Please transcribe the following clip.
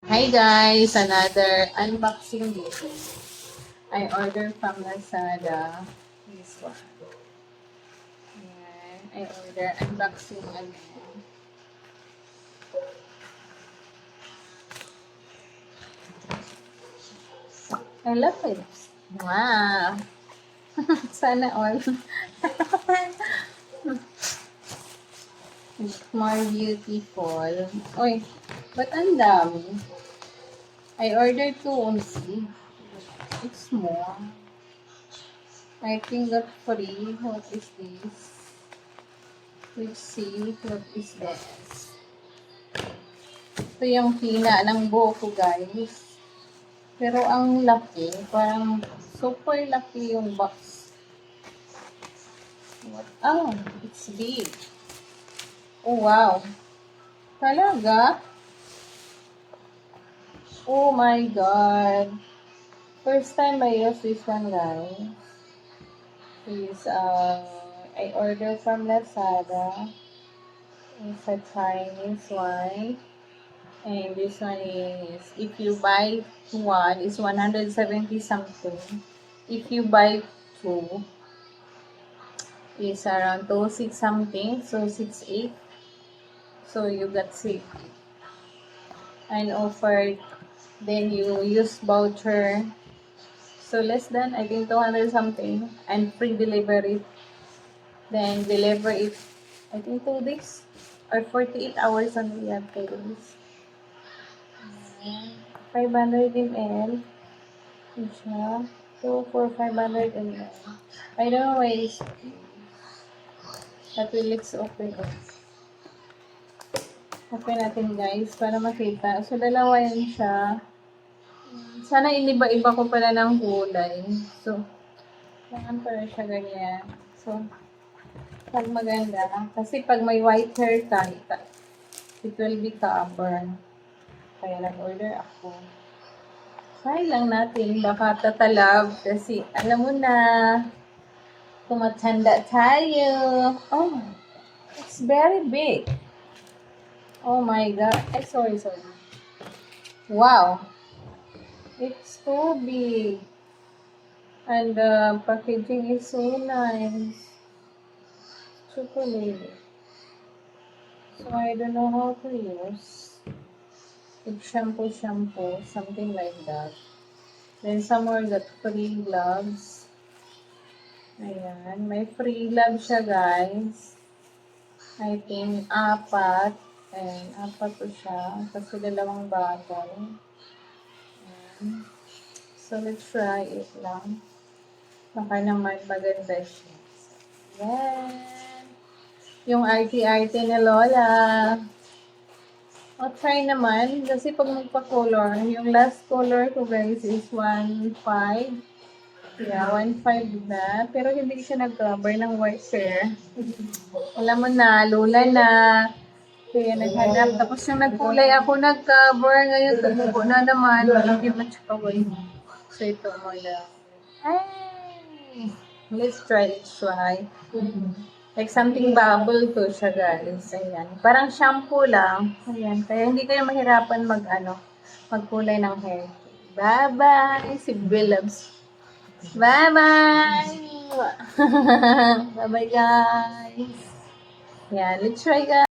Hi guys! Another unboxing video. I ordered from Lazada. This one. Ayan. I order unboxing again. I love it. Wow! Sana all. It's more beautiful. Uy, ba't ang dami? I ordered two only. It's more. I think got free. What is this? Let's see. What is this? Ito yung hina ng buhok ko, guys. Pero ang laki. Parang super laki yung box. What? Oh, it's big. Oh, wow. Talaga? Oh my God. First time I use this one, guys. Is, I ordered from Lazada. It's a Chinese one. And this one is, if you buy one, it's 170 something. If you buy two, it's around 26 something. So 68. So you got 6. And offered, then you use voucher. So less than, I think 200 something. And free delivery. Then deliver it, I think 2 days. Or 48 hours only at 2 days. 500 ml. Siya. So, for 500 ml. I don't know why it's that will let's open it. Open natin guys para makita. So, dalawa yan siya. Sana iniba-iba ko pala ng kulay. So, kailangan pala siya ganyan. So, pag maganda. Kasi pag may white hair ka, it will be covered. Kaya nag-order ako. Try lang natin, baka tatalab kasi alam mo na, tumatanda tayo. Oh, it's very big. Oh my God. Ay, sorry. Wow. It's so big. And the packaging is so nice. Chocolate. So I don't know how to use. It's shampoo, something like that. Then somewhere got free gloves. Ayan. May free gloves siya, guys. I think, 4. Ayan, 4 po siya. Kasi dalawang bottle. Ayan. So, let's try it lang. Baka naman maganda siya. Ayan. Yung arte-arte ni Lola. I'll try naman. Kasi pag magpa-color, yung last color ko, guys, is 1.5. Yeah, 1.5 na. Pero hindi siya nag-cover ng white hair. Alam mo na, lula na. Kaya naghanap. Tapos yung nagkulay ako nag-cover. Ngayon, tumubo na naman. Hindi mo tsaka white. So, ito mo na. Ay! Let's try. Like something bubble to siya, guys. Ayan. Parang shampoo lang. Ayan. Kaya hindi kayo mahirapan magkulay ng hair. Bye-bye! Si Billups. Bye-bye! Bye-bye, guys. Yeah, let's try, guys.